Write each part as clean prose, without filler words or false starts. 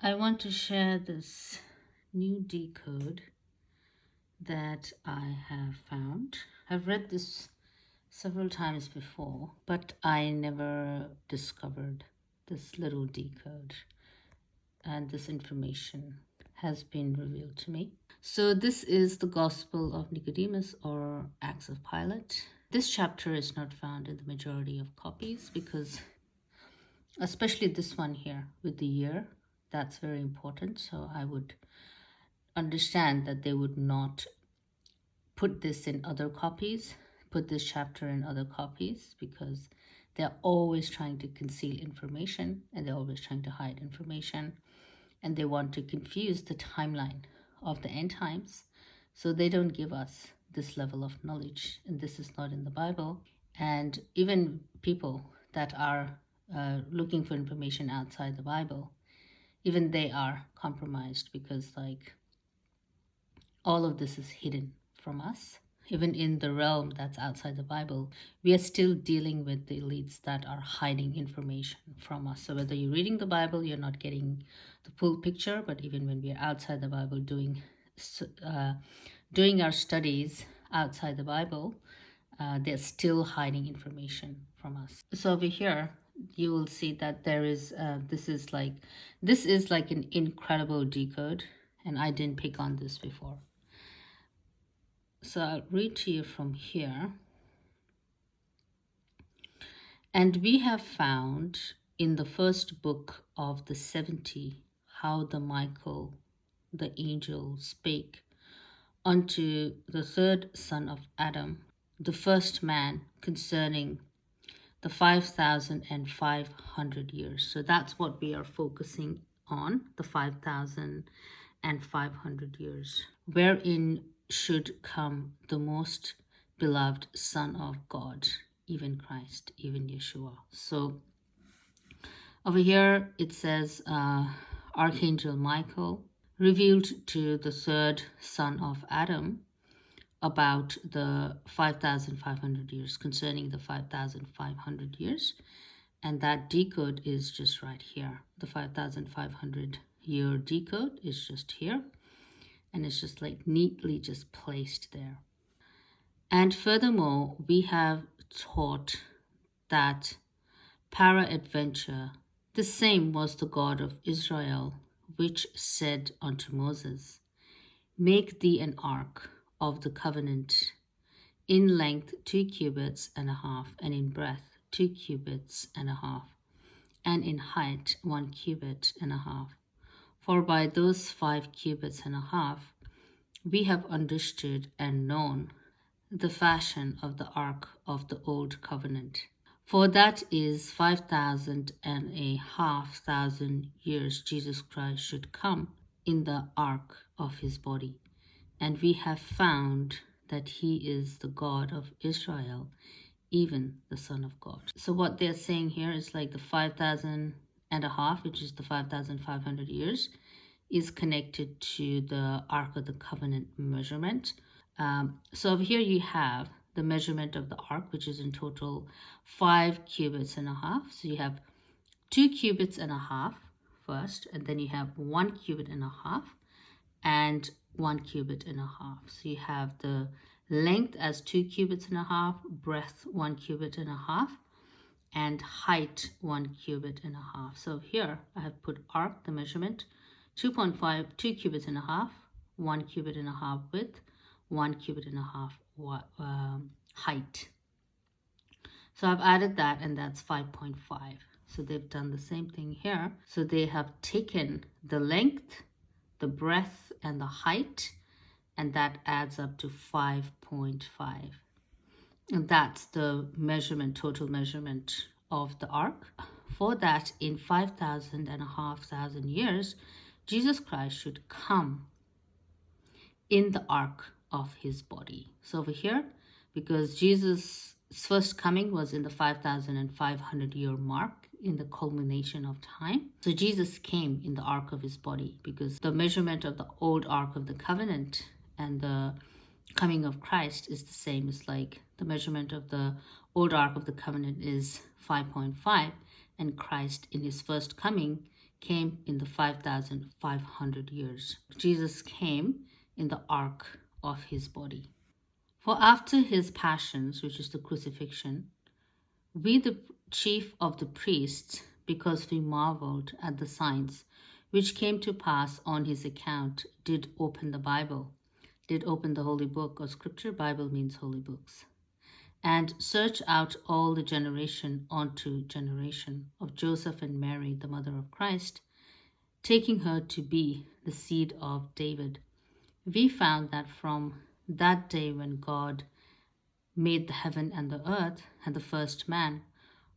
I want to share this new decode that I have found. I've read this several times before, but I never discovered this little decode, and this information has been revealed to me. So this is the Gospel of Nicodemus, or Acts of Pilate. This chapter is not found in the majority of copies because, especially this one here with the year, that's very important. So I would understand that they would not put this in other copies, put this chapter in other copies, because they're always trying to conceal information and they're always trying to hide information, and they want to confuse the timeline of the end times. So they don't give us this level of knowledge, and this is not in the Bible. And even people that are looking for information outside the Bible, even they are compromised, because like all of this is hidden from us. Even in the realm that's outside the Bible, we are still dealing with the elites that are hiding information from us. So whether you're reading the Bible, you're not getting the full picture. But even when we are outside the Bible doing our studies outside the Bible, they're still hiding information from us. So over here, you will see that there is this is like an incredible decode, and I didn't pick on this before. So I'll read to you from here. And we have found in the first book of the 70 how the Michael, the angel, spake unto the third son of Adam, the first man, concerning the 5,500 years. So that's what we are focusing on, the 5,500 years, wherein should come the most beloved Son of God, even Christ, even Yeshua. So over here it says Archangel Michael revealed to the third son of Adam about the 5,500 years, concerning the 5,500 years. And that decode is just right here. The 5,500 year decode is just here. And it's just like neatly just placed there. And furthermore, we have taught that peradventure the same was the God of Israel, which said unto Moses, Make thee an ark of the covenant, in length 2 cubits and a half, and in breadth 2 cubits and a half, and in height 1 cubit and a half. For by those 5 cubits and a half we have understood and known the fashion of the ark of the old covenant. For that is 5,500 years Jesus Christ should come in the ark of his body. And we have found that he is the God of Israel, even the Son of God. So what they're saying here is like the 5,000 and a half, which is the 5,500 years, is connected to the Ark of the Covenant measurement. So over here you have the measurement of the ark, which is in total 5 cubits and a half. So you have 2 cubits and a half first, and then you have 1 cubit and a half and 1 cubit and a half. So you have the length as 2 cubits and a half, breadth 1 cubit and a half, and height 1 cubit and a half. So here I have put ark, the measurement, 2.5, 2 cubits and a half, 1 cubit and a half width, 1 cubit and a half height. So I've added that, and that's 5.5. So they've done the same thing here. So they have taken the length, the breadth, and the height, and that adds up to 5.5. And that's the measurement, total measurement of the ark. For that, in 5,500 years, Jesus Christ should come in the ark of his body. So over here, because Jesus' first coming was in the 5,500 year mark, in the culmination of time. So Jesus came in the ark of his body, because the measurement of the old ark of the covenant and the coming of Christ is the same. It's like the measurement of the old ark of the covenant is 5.5, and Christ in his first coming came in the 5,500 years. Jesus came in the ark of his body. For after his passions, which is the crucifixion, we, the chief of the priests, because we marveled at the signs which came to pass on his account, did open the Bible, did open the holy book of scripture. Bible means holy books. And search out all the generation unto generation of Joseph and Mary, the mother of Christ, taking her to be the seed of David. We found that from that day when God made the heaven and the earth and the first man,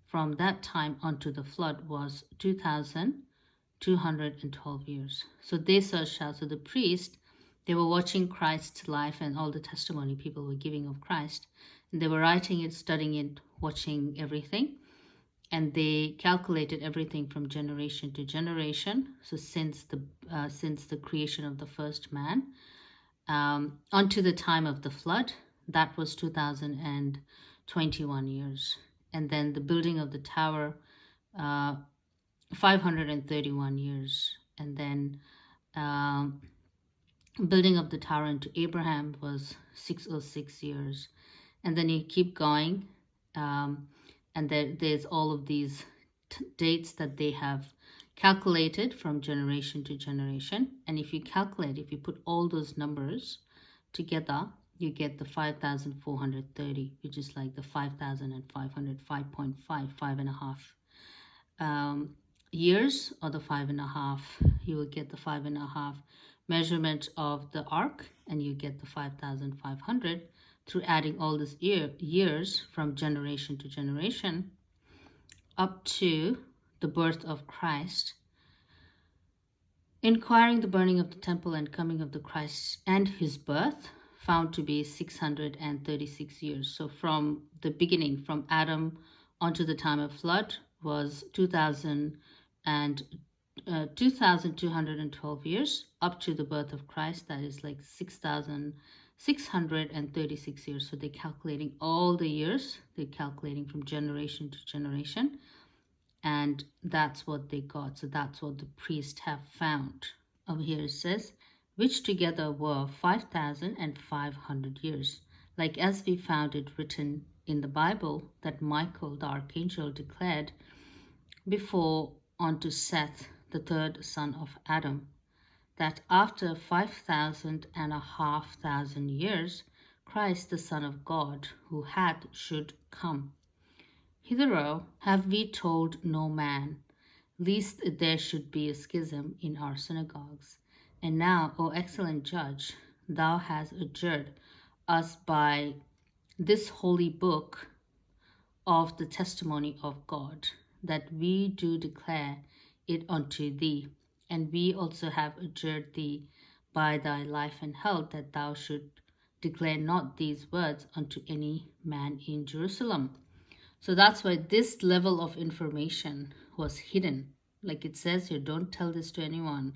from that time unto the flood was 2,212 years. So they searched out. So the priest, they were watching Christ's life and all the testimony people were giving of Christ. And they were writing it, studying it, watching everything. And they calculated everything from generation to generation. So since the creation of the first man, unto the time of the flood, that was 2021 years. And then the building of the tower, 531 years. And then building of the tower into Abraham was 606 years. And then you keep going. And there's all of these dates that they have calculated from generation to generation. And if you calculate, if you put all those numbers together, you get the 5,430, which is like the 5,500, 5.5, 5.5 years, or the 5.5. You will get the 5.5 measurement of the ark, and you get the 5,500 through adding all these years from generation to generation up to the birth of Christ, inquiring the burning of the temple and coming of the Christ and his birth, found to be 636 years. So from the beginning, from Adam onto the time of flood, was 2,212 years, up to the birth of Christ, that is like 6,636 years. So they're calculating all the years, they're calculating from generation to generation, and that's what they got. So that's what the priests have found. Over here it says, which together were 5,500 years, like as we found it written in the Bible, that Michael the archangel declared before unto Seth, the third son of Adam, that after 5,500 years, Christ the Son of God, who had, should come. Hitherto have we told no man, lest there should be a schism in our synagogues. And now, O excellent judge, thou hast adjured us by this holy book of the testimony of God, that we do declare it unto thee. And we also have adjured thee by thy life and health, that thou should declare not these words unto any man in Jerusalem. So that's why this level of information was hidden. Like it says here, don't tell this to anyone.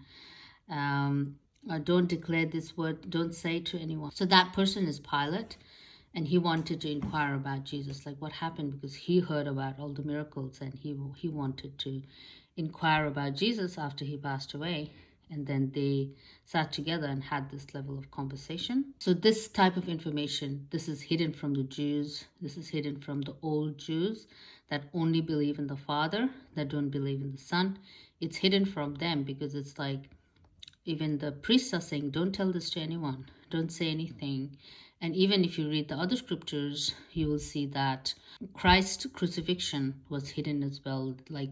Don't declare this word, don't say to anyone. So that person is Pilate, and he wanted to inquire about Jesus, like what happened, because he heard about all the miracles, and he wanted to inquire about Jesus after he passed away. And then they sat together and had this level of conversation. So this type of information, this is hidden from the Jews. This is hidden from the old Jews that only believe in the Father, that don't believe in the Son. It's hidden from them because it's like, even the priests are saying, don't tell this to anyone, don't say anything. And even if you read the other scriptures, you will see that Christ's crucifixion was hidden as well. Like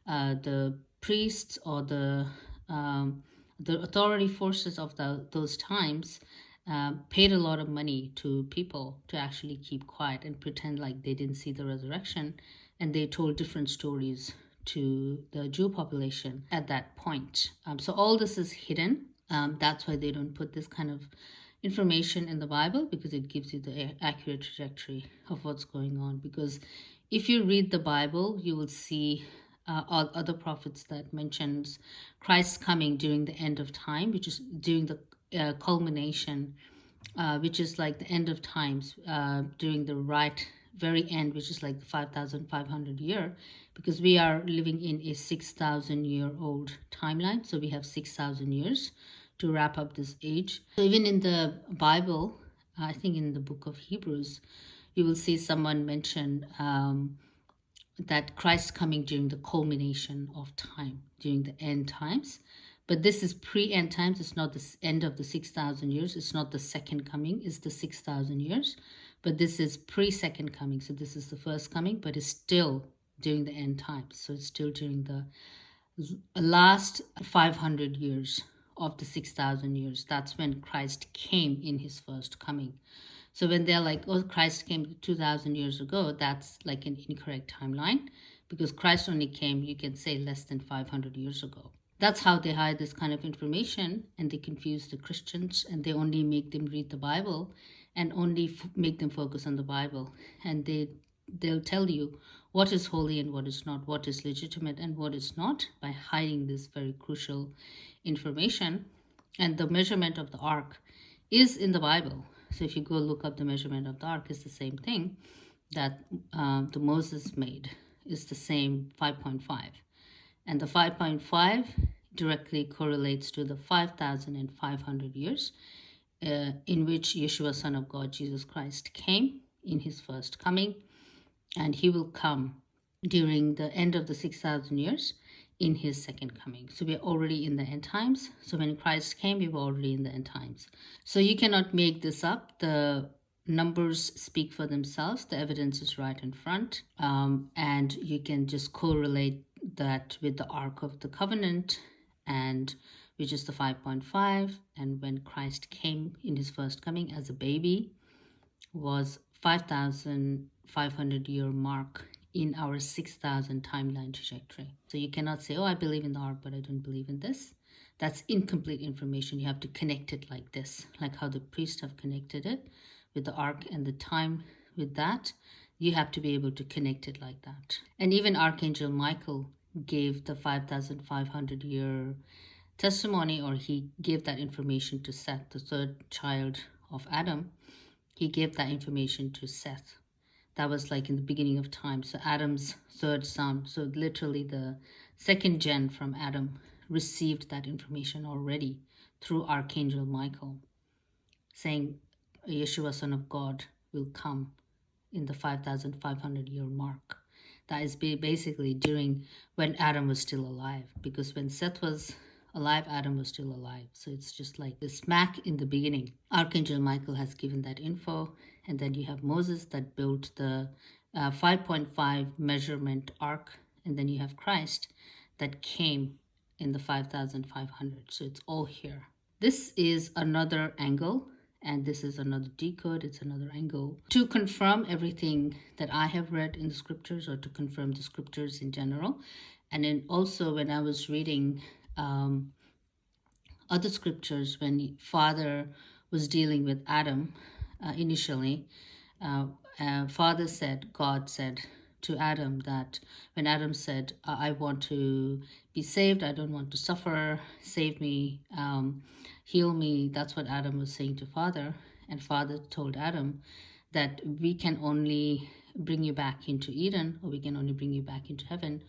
the priests or the authority forces of those times paid a lot of money to people to actually keep quiet and pretend like they didn't see the resurrection. And they told different stories to the Jew population at that point. So all this is hidden. That's why they don't put this kind of information in the Bible, because it gives you the accurate trajectory of what's going on. Because if you read the Bible, you will see other prophets that mentions Christ's coming during the end of time, which is during the culmination, which is like the end of times, during the right very end, which is like the 5,500 year, because we are living in a 6,000-year-old timeline. So we have 6,000 years to wrap up this age. So even in the Bible, I think in the book of Hebrews, you will see someone mention that Christ coming during the culmination of time, during the end times. But this is pre-end times. It's not the end of the 6,000 years. It's not the second coming. It's the 6,000 years. But this is pre-second coming. So this is the first coming, but it's still during the end times. So it's still during the last 500 years of the 6,000 years. That's when Christ came in his first coming. So when they're like, oh, Christ came 2,000 years ago, that's like an incorrect timeline, because Christ only came, you can say, less than 500 years ago. That's how they hide this kind of information, and they confuse the Christians, and they only make them read the Bible and only make them focus on the Bible. And they'll tell you what is holy and what is not, what is legitimate and what is not, by hiding this very crucial information. And the measurement of the ark is in the Bible. So if you go look up the measurement of the ark, it's the same thing that the Moses made. Is the same 5.5. And the 5.5 directly correlates to the 5,500 years in which Yeshua, Son of God, Jesus Christ, came in his first coming. And he will come during the end of the 6,000 years in his second coming. So we're already in the end times. So when Christ came, we were already in the end times. So you cannot make this up. The numbers speak for themselves. The evidence is right in front. And you can just correlate that with the Ark of the Covenant, and which is the 5.5. And when Christ came in his first coming as a baby, was 5,500 year mark in our 6,000 timeline trajectory. So you cannot say, oh, I believe in the ark, but I don't believe in this. That's incomplete information. You have to connect it like this, like how the priests have connected it with the ark and the time with that. You have to be able to connect it like that. And even Archangel Michael gave the 5,500 year testimony, or he gave that information to Seth, the third child of Adam. He gave that information to Seth. That was like in the beginning of time. So Adam's third son, so literally the second gen from Adam, received that information already through Archangel Michael, saying Yeshua, Son of God, will come in the 5,500 year mark. That is basically during when Adam was still alive, because when Seth was alive, Adam was still alive. So it's just like the smack in the beginning. Archangel Michael has given that info. And then you have Moses that built the 5.5 measurement ark. And then you have Christ that came in the 5,500. So it's all here. This is another angle, and this is another decode. It's another angle to confirm everything that I have read in the scriptures, or to confirm the scriptures in general. And then also when I was reading other scriptures, when Father was dealing with Adam initially, God said to Adam that when Adam said, I want to be saved, I don't want to suffer, save me, heal me, that's what Adam was saying to Father. And Father told Adam that we can only bring you back into Eden, or we can only bring you back into heaven,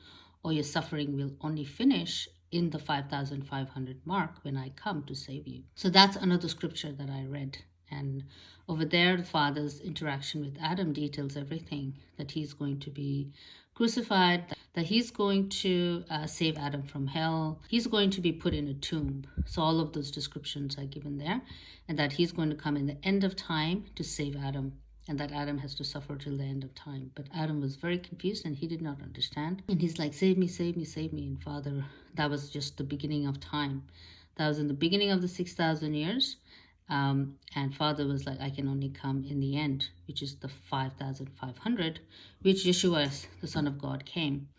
or your suffering will only finish in the 5,500 mark when I come to save you. So that's another scripture that I read. And over there, the Father's interaction with Adam details everything, that he's going to be crucified, that he's going to save Adam from hell, he's going to be put in a tomb. So all of those descriptions are given there, and that he's going to come in the end of time to save Adam, and that Adam has to suffer till the end of time. But Adam was very confused, and he did not understand. And he's like, save me, save me, save me. And Father, that was just the beginning of time. That was in the beginning of the 6,000 years. And Father was like, I can only come in the end, which is the 5,500, which Yeshua, the Son of God, came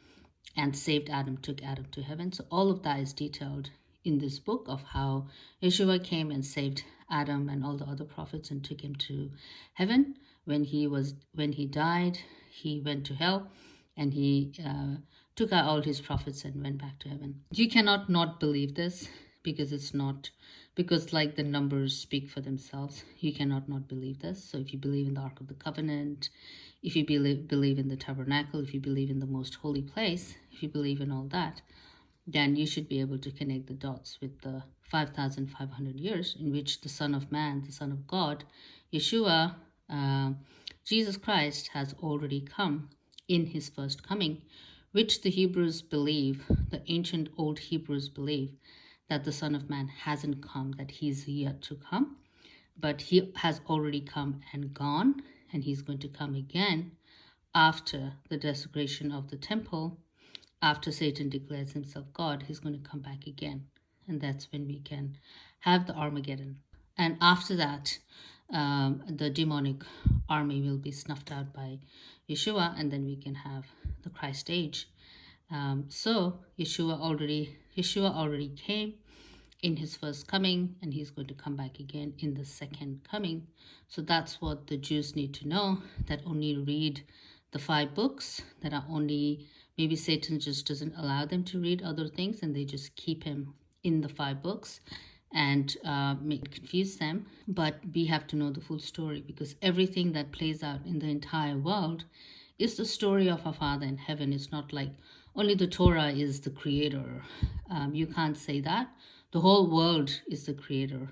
and saved Adam, took Adam to heaven. So all of that is detailed in this book of how Yeshua came and saved Adam and all the other prophets and took him to heaven. When he died, he went to hell, and he took out all his prophets and went back to heaven. You cannot not believe this, because it's not, because like the numbers speak for themselves. You cannot not believe this. So if you believe in the Ark of the Covenant, if you believe in the tabernacle, if you believe in the most holy place, if you believe in all that, then you should be able to connect the dots with the 5,500 years in which the Son of Man, the Son of God, Yeshua, Jesus Christ, has already come in his first coming, which the Hebrews believe, the ancient old Hebrews believe, that the Son of Man hasn't come, that he's yet to come, but he has already come and gone, and he's going to come again after the desecration of the temple. After Satan declares himself God, he's going to come back again. And that's when we can have the Armageddon. And after that, the demonic army will be snuffed out by Yeshua, and then we can have the Christ age. So Yeshua already came in his first coming, and he's going to come back again in the second coming. So that's what the Jews need to know, that only read the 5 books, that are only, maybe Satan just doesn't allow them to read other things, and they just keep him in the 5 books and confuse them. But we have to know the full story, because everything that plays out in the entire world is the story of our Father in heaven. It's not like only the Torah is the creator. You can't say that. The whole world is the creator.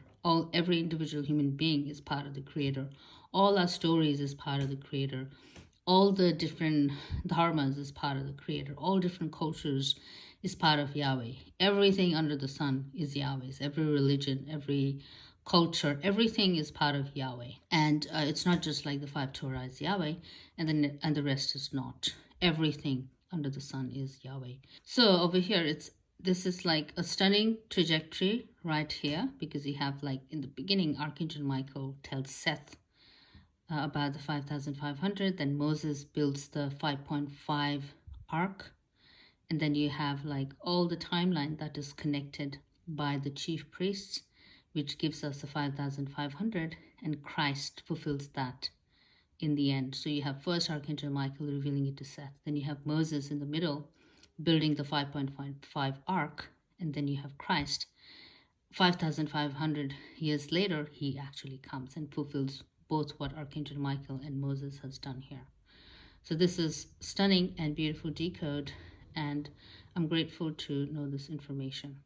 Every individual human being is part of the creator. All our stories is part of the creator. All the different dharmas is part of the creator. All different cultures is part of Yahweh. Everything under the sun is Yahweh's. Every religion, every culture, everything is part of Yahweh. And it's not just like the 5 Torah is Yahweh, and the rest is not. Everything under the sun is Yahweh. So over here, this is like a stunning trajectory right here, because you have, like, in the beginning, Archangel Michael tells Seth about the 5,500. Then Moses builds the 5.5 ark. And then you have, like, all the timeline that is connected by the chief priests, which gives us the 5,500, and Christ fulfills that in the end. So you have first Archangel Michael revealing it to Seth. Then you have Moses in the middle building the 5.5 ark. And then you have Christ. 5,500 years later, he actually comes and fulfills both what Archangel Michael and Moses has done here. So this is stunning and beautiful decode, and I'm grateful to know this information.